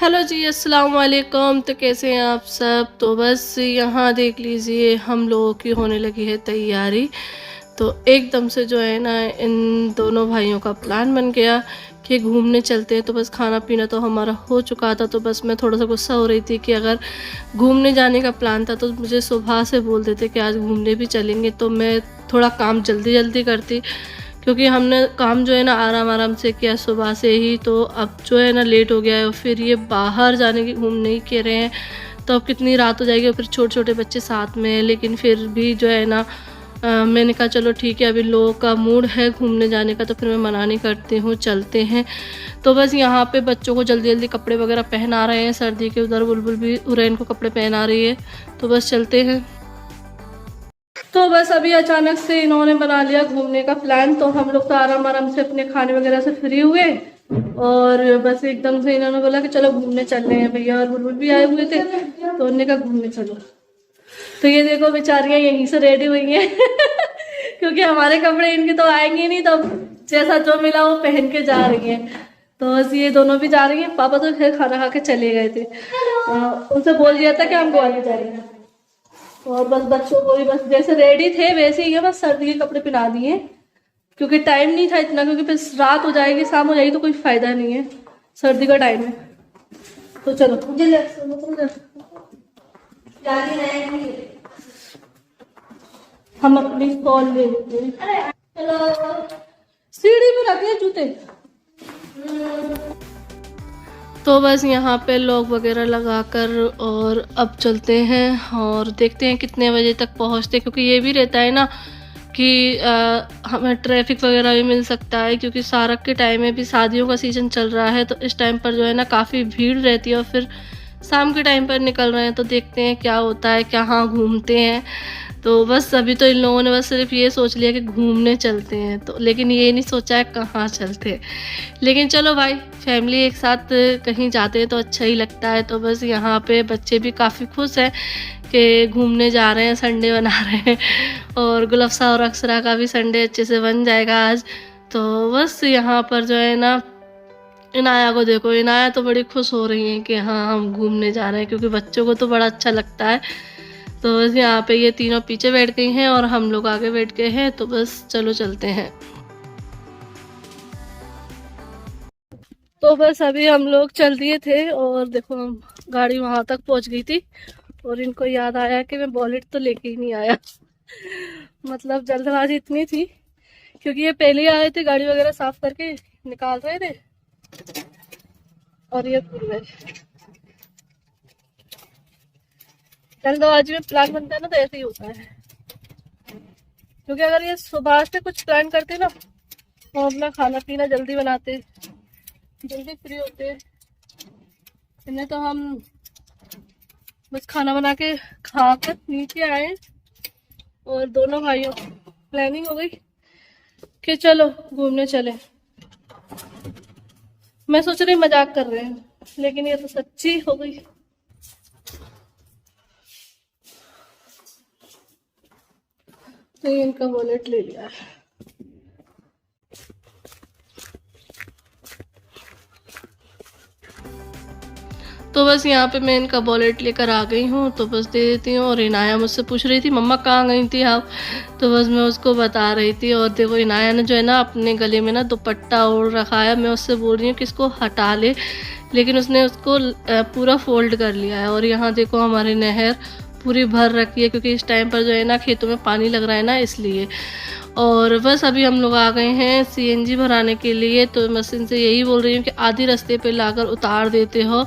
Hello जी, अस्सलाम वालेकुम। तो कैसे हैं आप सब? तो बस यहाँ देख लीजिए हम लोगों की होने लगी है तैयारी। तो एकदम से जो है ना इन दोनों भाइयों का प्लान बन गया कि घूमने चलते हैं। तो बस खाना पीना तो हमारा हो चुका था, तो बस मैं थोड़ा सा गुस्सा हो रही थी कि अगर घूमने जाने का प्लान था तो मुझे सुबह से बोल देते कि आज घूमने भी चलेंगे, तो मैं थोड़ा काम जल्दी जल्दी करती। क्योंकि हमने काम जो है ना आराम आराम से किया सुबह से ही, तो अब जो है ना लेट हो गया है और फिर ये बाहर जाने की घूमने ही कह रहे हैं, तो अब कितनी रात हो जाएगी और फिर छोटे छोटे बच्चे साथ में हैं। लेकिन फिर भी जो है ना मैंने कहा चलो ठीक है, अभी लोगों का मूड है घूमने जाने का तो फिर मैं मना नहीं करती हूँ, चलते हैं। तो बस यहाँ पे बच्चों को जल्दी जल्दी कपड़े वगैरह पहना रहे हैं सर्दी के। उधर बुलबुल भी उरैन को कपड़े पहना रही है, तो बस चलते हैं। तो बस अभी अचानक से इन्होंने बना लिया घूमने का प्लान, तो हम लोग तो आराम आराम से अपने खाने वगैरह से फ्री हुए और बस एकदम से इन्होंने बोला कि चलो घूमने चल रहे हैं। भैया और बुलबुल भी आए हुए थे, तो उन्होंने कहा घूमने चलो। तो ये देखो बेचारियां यहीं से रेडी हुई हैं क्योंकि हमारे कपड़े इनके तो आएंगे नहीं, तो जैसा जो मिला वो पहन के जा रही हैं। तो बस ये दोनों भी जा रही हैं। पापा तो फिर खाना खा के चले गए थे, उनसे बोल दिया था कि हम ग्वालियर जाएंगे। और बस बच्चों को भी बस जैसे रेडी थे वैसे ही है, बस सर्दी के कपड़े पहना दिए क्योंकि टाइम नहीं था इतना, क्योंकि फिर रात हो जाएगी शाम हो जाएगी तो कोई फायदा नहीं है, सर्दी का टाइम है। तो चलो हम अपनी स्टॉल ले लेते हैं। चलो सीढ़ी पे रखे जूते। तो बस यहाँ पे लॉक वगैरह लगाकर और अब चलते हैं और देखते हैं कितने बजे तक पहुँचते, क्योंकि ये भी रहता है ना कि हमें ट्रैफिक वगैरह भी मिल सकता है, क्योंकि सारक के टाइम में भी शादियों का सीज़न चल रहा है, तो इस टाइम पर जो है ना काफ़ी भीड़ रहती है और फिर शाम के टाइम पर निकल रहे हैं, तो देखते हैं क्या होता है, कहाँ घूमते हैं। तो बस अभी तो इन लोगों ने बस सिर्फ ये सोच लिया कि घूमने चलते हैं, तो लेकिन ये नहीं सोचा है कहाँ चलते हैं। लेकिन चलो भाई, फैमिली एक साथ कहीं जाते हैं तो अच्छा ही लगता है। तो बस यहाँ पे बच्चे भी काफ़ी खुश हैं कि घूमने जा रहे हैं, संडे बना रहे हैं और गुलफ्सा और अक्षरा का भी संडे अच्छे से बन जाएगा आज। तो बस यहाँ पर जो है ना इनाया को देखो, इनाया तो बड़ी खुश हो रही है कि हाँ हम घूमने जा रहे हैं, क्योंकि बच्चों को तो बड़ा अच्छा लगता है। तो बस यहाँ पे ये तीनों पीछे बैठ गई हैं और हम लोग आगे बैठ गए हैं, तो बस चलो चलते हैं। तो बस अभी हम लोग चल दिए थे और देखो हम गाड़ी वहां तक पहुंच गई थी और इनको याद आया कि मैं वॉलेट तो लेके ही नहीं आया मतलब जल्दबाजी इतनी थी, क्योंकि ये पहले ही आए थे गाड़ी वगैरह साफ करके निकाल रहे थे और ये भूल गए। जल्दबाजी में प्लान बनता है ना तो ऐसे ही होता है, क्योंकि अगर ये सुबह से कुछ प्लान करते ना तो अपना खाना पीना जल्दी बनाते, जल्दी फ्री होते। इन्हें तो हम बस खाना बना के खा कर नीचे आए और दोनों भाइयों प्लानिंग हो गई कि चलो घूमने चले। मैं सोच रही मजाक कर रहे हैं, लेकिन ये तो सच्ची हो गई। तो इनका वॉलेट ले लिया है। तो बस यहाँ पे मैं इनका वॉलेट लेकर आ गई हूँ, तो बस दे देती हूँ। और इनाया मुझसे पूछ रही थी मम्मा कहाँ गई थी आप, तो बस मैं उसको बता रही थी। और देखो इनाया ने जो है ना अपने गले में ना दुपट्टा ओढ़ रखा है, मैं उससे बोल रही हूँ कि इसको हटा ले, लेकिन उसने उसको पूरा फोल्ड कर लिया है। और यहाँ देखो हमारी नहर पूरी भर रखी है, क्योंकि इस टाइम पर जो है ना खेतों में पानी लग रहा है ना, इसलिए। और बस अभी हम लोग आ गए हैं सीएनजी भराने के लिए, तो मशीन से यही बोल रही हूँ कि आधी रास्ते पे लाकर उतार देते हो,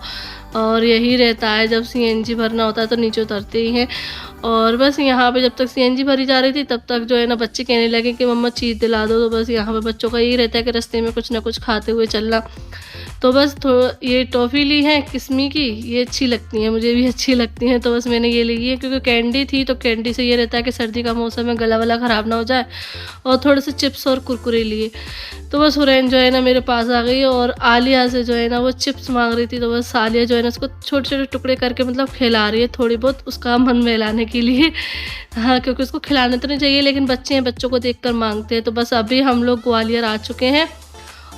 और यही रहता है जब सीएनजी भरना होता है तो नीचे उतरते ही हैं। और बस यहाँ पे जब तक सीएनजी भरी जा रही थी तब तक जो है ना बच्चे कहने लगे कि मम्मा चीज़ दिला दो। तो बस यहाँ पे बच्चों का यही रहता है कि रास्ते में कुछ ना कुछ खाते हुए चलना। तो बस ये टॉफ़ी ली है किस्मी की, ये अच्छी लगती हैं, मुझे भी अच्छी लगती हैं, तो बस मैंने ये ली है क्योंकि कैंडी थी, तो कैंडी से ये रहता है कि सर्दी का मौसम में गला वला ख़राब ना हो जाए। और थोड़े से चिप्स और कुरकुरे लिए। तो बस हुरैन जो है ना मेरे पास आ गई और आलिया से जो है ना वो चिप्स मांग रही थी, तो बस आलिया जो है ना उसको छोटे छोटे टुकड़े करके मतलब खिला रही है थोड़ी बहुत, उसका मन बहलाने के लिए। हाँ, क्योंकि उसको खिलाने तो नहीं चाहिए, लेकिन बच्चे हैं, बच्चों को देखकर मांगते हैं। तो बस अभी हम लोग ग्वालियर आ चुके हैं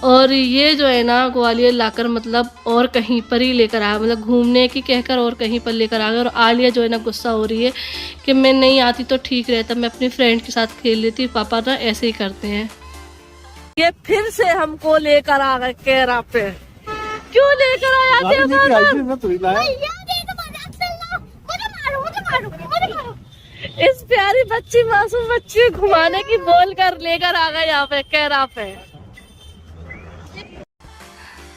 और ये जो है ना ग्वालियर लाकर मतलब और कहीं पर ही लेकर आया, मतलब घूमने की कहकर और कहीं पर लेकर आ गया। और आलिया जो है ना गुस्सा हो रही है कि मैं नहीं आती तो ठीक रहता, मैं अपनी फ्रेंड के साथ खेल लेती, पापा ना ऐसे ही करते हैं। ये फिर से हमको लेकर आ गए कैरा पे। क्यों लेकर आया इस प्यारी बच्ची मासूम बच्ची घुमाने की बोल कर लेकर आ गए यहाँ पे कैरा पे।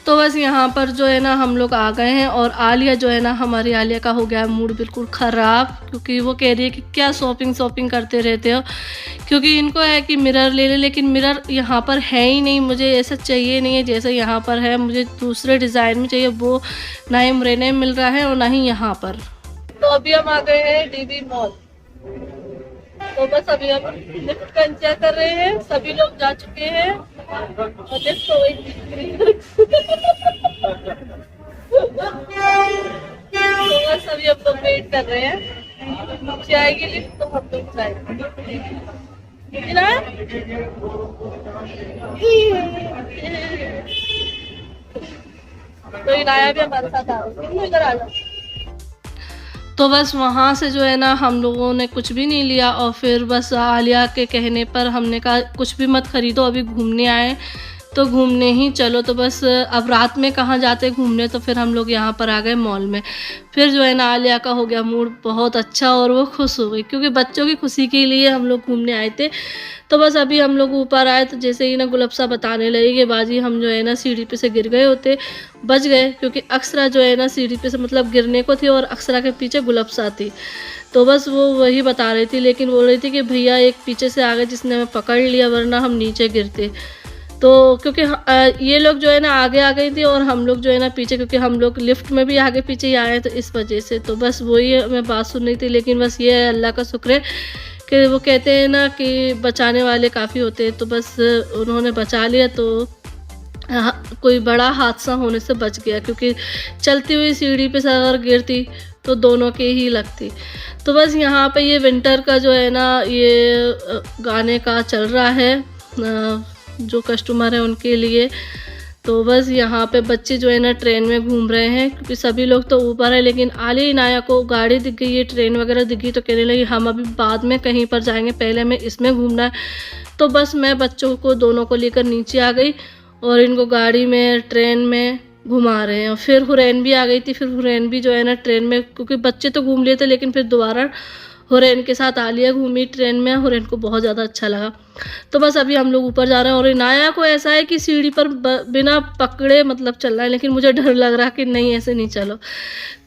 तो बस यहाँ पर जो है ना हम लोग आ गए हैं और आलिया जो है ना, हमारी आलिया का हो गया मूड बिल्कुल ख़राब, क्योंकि वो कह रही है कि क्या शॉपिंग करते रहते हो, क्योंकि इनको है कि मिरर ले ले, लेकिन मिरर यहाँ पर है ही नहीं, मुझे ऐसा चाहिए नहीं है जैसे यहाँ पर है, मुझे दूसरे डिज़ाइन में चाहिए, वो ना ही मुरैना में मिल रहा है और ना ही यहाँ पर। तो अभी हम आ गए हैं डीबी मॉल। तो बस अभी हम लिफ्ट का इंतजार कर रहे हैं, सभी लोग जा चुके हैं और लिफ्ट तो बस अभी हम लोग वेट कर रहे हैं, जाएगी लिफ्ट तो हम लोग जाएंगे। तो इनाया भी हमारे साथ आ रही है, इधर आ जाओ। तो बस वहाँ से जो है ना हम लोगों ने कुछ भी नहीं लिया और फिर बस आलिया के कहने पर हमने कहा कुछ भी मत खरीदो, अभी घूमने आए तो घूमने ही चलो। तो बस अब रात में कहाँ जाते घूमने, तो फिर हम लोग यहाँ पर आ गए मॉल में। फिर जो है ना आलिया का हो गया मूड बहुत अच्छा और वो खुश हो गई, क्योंकि बच्चों की खुशी के लिए हम लोग घूमने आए थे। तो बस अभी हम लोग ऊपर आए तो जैसे ही ना गुलफ्सा बताने लगी कि बाजी हम जो है ना सीढ़ी पे से गिर गए होते, बच गए, क्योंकि अक्सरा जो है ना सीढ़ी पे से मतलब गिरने को थी और अक्सरा के पीछे गुलफ्सा थी। तो बस वो वही बता रही थी, लेकिन बोल रही थी कि भैया एक पीछे से आ गए जिसने हमें पकड़ लिया, वरना हम नीचे गिरते। तो क्योंकि ये लोग जो है ना आगे आ गई थी और हम लोग जो है ना पीछे, क्योंकि हम लोग लिफ्ट में भी आगे पीछे ही आए हैं, तो इस वजह से। तो बस वही मैं बात सुन रही थी, लेकिन बस ये अल्लाह का शुक्र है कि वो कहते हैं ना कि बचाने वाले काफ़ी होते हैं, तो बस उन्होंने बचा लिया, तो कोई बड़ा हादसा होने से बच गया, क्योंकि चलती हुई सीढ़ी पे से अगर गिरती तो दोनों के ही लगती। तो बस यहाँ पे ये विंटर का जो है ना ये गाने का चल रहा है जो कस्टमर है उनके लिए। तो बस यहाँ पे बच्चे जो है ना ट्रेन में घूम रहे हैं, क्योंकि सभी लोग तो ऊपर है, लेकिन आलिया इनाया को गाड़ी दिख गई है, ट्रेन वगैरह दिख गई, तो कहने लगी हम अभी बाद में कहीं पर जाएंगे, पहले हमें इसमें घूमना है। तो बस मैं बच्चों को दोनों को लेकर नीचे आ गई और इनको गाड़ी में ट्रेन में घुमा रहे हैं। और फिर हुरैन भी आ गई थी, फिर हुरैन भी जो है ना ट्रेन में, क्योंकि बच्चे तो घूम लिए थे, लेकिन फिर दोबारा हुरैन के साथ आलिया घूमी ट्रेन में, हुरैन को बहुत ज़्यादा अच्छा लगा। तो बस अभी हम लोग ऊपर जा रहे हैं और इनाया को ऐसा है कि सीढ़ी पर बिना पकड़े मतलब चल रहा है, लेकिन मुझे डर लग रहा है कि नहीं ऐसे नहीं चलो।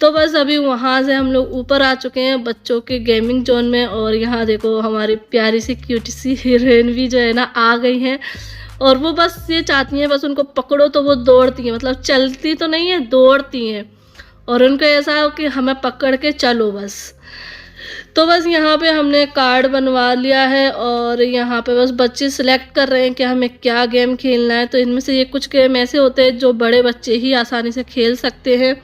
तो बस अभी वहाँ से हम लोग ऊपर आ चुके हैं बच्चों के गेमिंग जोन में, और यहाँ देखो हमारी प्यारी सी क्यूटी सी हीरोइन भी जो है ना आ गई हैं, और वो बस ये चाहती हैं बस उनको पकड़ो तो वो दौड़ती हैं, मतलब चलती तो नहीं है, दौड़ती हैं, और उनको ऐसा है कि हमें पकड़ के चलो बस। तो बस यहाँ पे हमने कार्ड बनवा लिया है और यहाँ पे बस बच्चे सिलेक्ट कर रहे हैं कि हमें क्या गेम खेलना है। तो इनमें से ये कुछ गेम ऐसे होते हैं जो बड़े बच्चे ही आसानी से खेल सकते हैं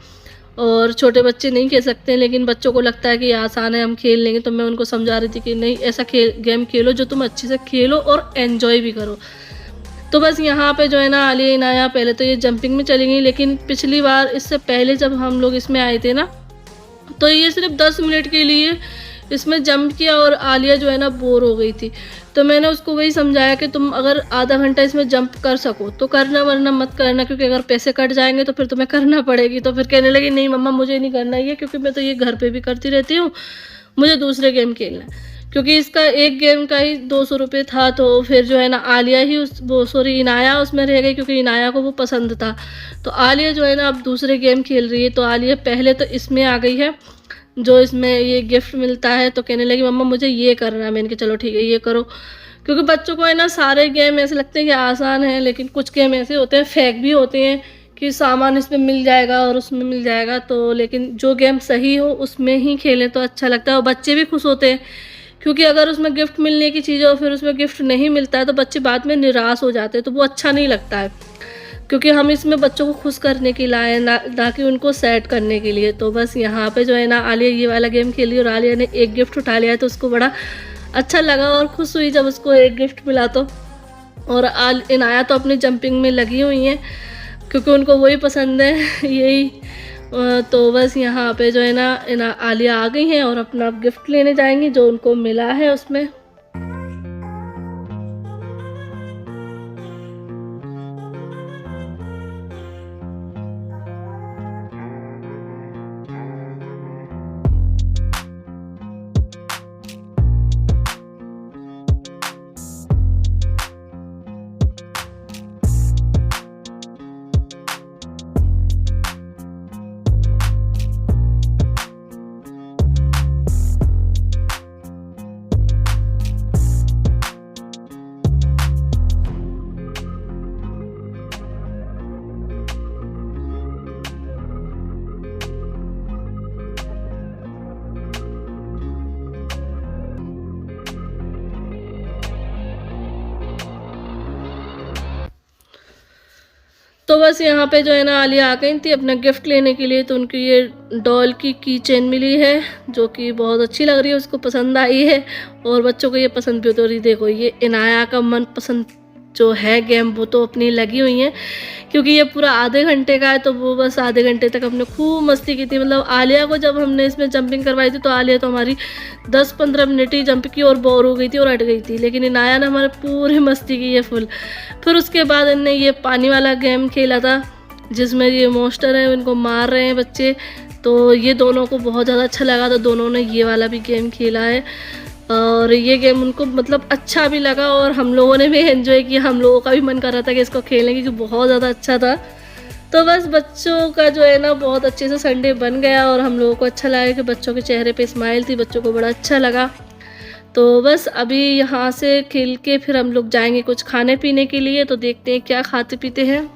और छोटे बच्चे नहीं खेल सकते हैं, लेकिन बच्चों को लगता है कि ये आसान है हम खेल लेंगे। तो मैं उनको समझा रही थी कि नहीं, ऐसा गेम खेलो जो तुम अच्छे से खेलो और एन्जॉय भी करो। तो बस यहाँ पे जो है ना आलिया इनाया पहले तो ये जंपिंग में चली गई, लेकिन पिछली बार इससे पहले जब हम लोग इसमें आए थे ना, तो ये सिर्फ 10 मिनट के लिए इसमें जंप किया और आलिया जो है ना बोर हो गई थी। तो मैंने उसको वही समझाया कि तुम अगर आधा घंटा इसमें जंप कर सको तो करना, वरना मत करना, क्योंकि अगर पैसे कट जाएंगे तो फिर तुम्हें करना पड़ेगी। तो फिर कहने लगी नहीं मम्मा मुझे नहीं करना ये, क्योंकि मैं तो ये घर पे भी करती रहती हूँ, मुझे दूसरे गेम खेलना है। क्योंकि इसका एक गेम का ही 200 रुपये था। तो फिर जो है ना आलिया ही इनाया उसमें रह गई, क्योंकि इनाया को वो पसंद था। तो आलिया जो है ना अब दूसरे गेम खेल रही है। तो आलिया पहले तो इसमें आ गई है जो इसमें ये गिफ्ट मिलता है, तो कहने लगी मम्मा मुझे ये करना है। मैंने कहा चलो ठीक है ये करो, क्योंकि बच्चों को है ना सारे गेम ऐसे लगते हैं कि आसान है, लेकिन कुछ गेम ऐसे होते हैं फेक भी होते हैं कि सामान इसमें मिल जाएगा और उसमें मिल जाएगा। तो लेकिन जो गेम सही हो उसमें ही खेलें तो अच्छा लगता है, और बच्चे भी खुश होते हैं, क्योंकि अगर उसमें गिफ्ट मिलने की चीज़ है और फिर उसमें गिफ्ट नहीं मिलता है तो बच्चे बाद में निराश हो जाते हैं, तो वो अच्छा नहीं लगता है। क्योंकि हम इसमें बच्चों को खुश करने के लिए लाए ना कि उनको सेट करने के लिए। तो बस यहाँ पे जो है ना आलिया ये वाला गेम खेली और आलिया ने एक गिफ्ट उठा लिया है, तो उसको बड़ा अच्छा लगा और खुश हुई जब उसको एक गिफ्ट मिला। तो और इनाया तो अपनी जंपिंग में लगी हुई हैं क्योंकि उनको वही पसंद है यही। तो बस यहाँ पे जो है ना आलिया आ गई हैं और अपना गिफ्ट लेने जाएंगी जो उनको मिला है उसमें। तो बस यहाँ पे जो है ना आलिया आ गई थी अपना गिफ्ट लेने के लिए, तो उनको ये डॉल की चेन मिली है जो कि बहुत अच्छी लग रही है, उसको पसंद आई है और बच्चों को ये पसंद भी हो रही। देखो ये इनाया का मनपसंद जो है गेम वो तो अपनी लगी हुई है क्योंकि ये पूरा आधे घंटे का है, तो वो बस आधे घंटे तक हमने खूब मस्ती की थी। मतलब आलिया को जब हमने इसमें जंपिंग करवाई थी तो आलिया तो हमारी 10-15 मिनट ही जंप की और बोर हो गई थी और हट गई थी, लेकिन इनाया ने हमारे पूरी मस्ती की है फुल। फिर उसके बाद इनने ये पानी वाला गेम खेला था जिसमें ये मॉन्स्टर है इनको मार रहे हैं बच्चे, तो ये दोनों को बहुत ज़्यादा अच्छा लगा, तो दोनों ने ये वाला भी गेम खेला है और ये गेम उनको मतलब अच्छा भी लगा और हम लोगों ने भी एंजॉय किया। हम लोगों का भी मन कर रहा था कि इसको खेलें क्योंकि बहुत ज़्यादा अच्छा था। तो बस बच्चों का जो है ना बहुत अच्छे से संडे बन गया और हम लोगों को अच्छा लगा कि बच्चों के चेहरे पे स्माइल थी, बच्चों को बड़ा अच्छा लगा। तो बस अभी यहाँ से खेल के फिर हम लोग जाएंगे कुछ खाने पीने के लिए, तो देखते हैं क्या खाते पीते हैं।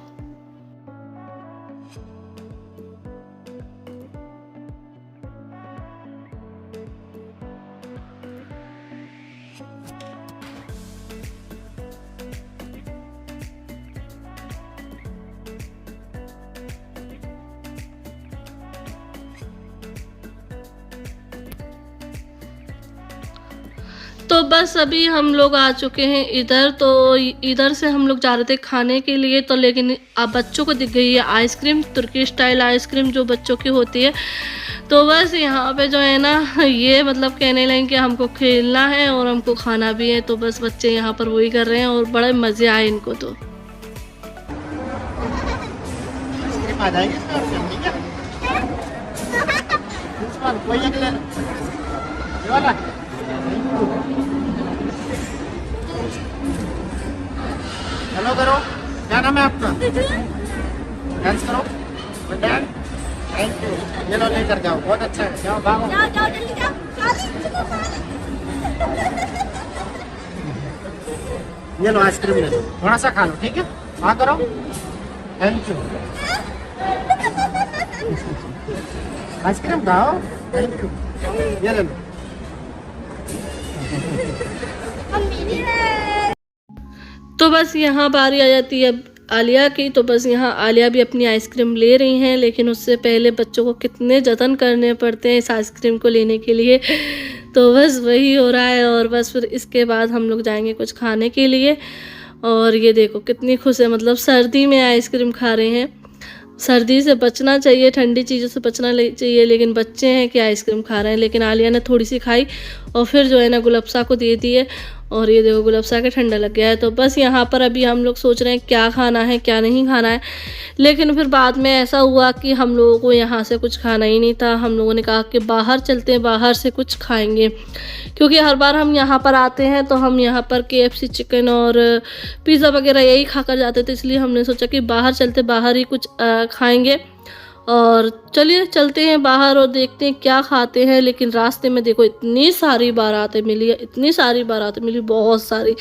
तो बस अभी हम लोग आ चुके हैं इधर, तो इधर से हम लोग जा रहे थे खाने के लिए, तो लेकिन अब बच्चों को दिख गई है आइसक्रीम, तुर्की स्टाइल आइसक्रीम जो बच्चों की होती है। तो बस यहाँ पे जो है ना ये मतलब कहने लगे कि हमको खेलना है और हमको खाना भी है, तो बस बच्चे यहाँ पर वही कर रहे हैं और बड़े मज़े आए इनको। तो हेलो करो, क्या नाम है आपका? डांस करो, डांस। Thank you. ये लो लेकर जाओ, बहुत अच्छा है। जाओ भागो। जाओ जाओ जल्दी जाओ। ये लो आइसक्रीम ले लो, थोड़ा सा खा लो, ठीक है? हाँ करो। Thank you. आइसक्रीम खाओ। Thank you. ये ले लो। तो बस यहाँ बारी आ जाती है अब आलिया की, तो बस यहाँ आलिया भी अपनी आइसक्रीम ले रही हैं, लेकिन उससे पहले बच्चों को कितने जतन करने पड़ते हैं इस आइसक्रीम को लेने के लिए। तो बस वही हो रहा है और बस फिर इसके बाद हम लोग जाएंगे कुछ खाने के लिए। और ये देखो कितनी खुश है, मतलब सर्दी में आइसक्रीम खा रहे हैं। सर्दी से बचना चाहिए, ठंडी चीज़ों से बचना चाहिए, लेकिन बच्चे हैं कि आइसक्रीम खा रहे हैं। लेकिन आलिया ने थोड़ी सी खाई और फिर जो है ना गुलफ्सा को दे दी है और ये देखो गुलफ्सा के ठंडा लग गया है। तो बस यहाँ पर अभी हम लोग सोच रहे हैं क्या खाना है क्या नहीं खाना है, लेकिन फिर बाद में ऐसा हुआ कि हम लोगों को यहाँ से कुछ खाना ही नहीं था। हम लोगों ने कहा कि बाहर चलते हैं, बाहर से कुछ खाएंगे, क्योंकि हर बार हम यहाँ पर आते हैं तो हम यहाँ पर KFC चिकन और पिज़्ज़ा वगैरह यही खाकर जाते थे, इसलिए हमने सोचा कि बाहर चलते, बाहर ही कुछ खाएंगे। और चलिए चलते हैं बाहर और देखते हैं क्या खाते हैं। लेकिन रास्ते में देखो इतनी सारी बारातें मिली है, इतनी सारी बारातें मिली, बहुत सारी।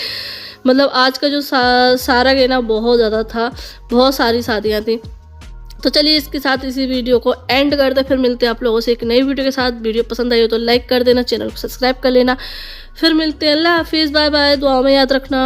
मतलब आज का जो सारा गेना बहुत ज़्यादा था, बहुत सारी शादियाँ थी। तो चलिए इसके साथ इसी वीडियो को एंड कर दे, फिर मिलते हैं आप लोगों से एक नई वीडियो के साथ। वीडियो पसंद आई हो तो लाइक कर देना, चैनल को सब्सक्राइब कर लेना। फिर मिलते हैं, अल्लाह हाफिज़, बाय बाय, दुआ में याद रखना।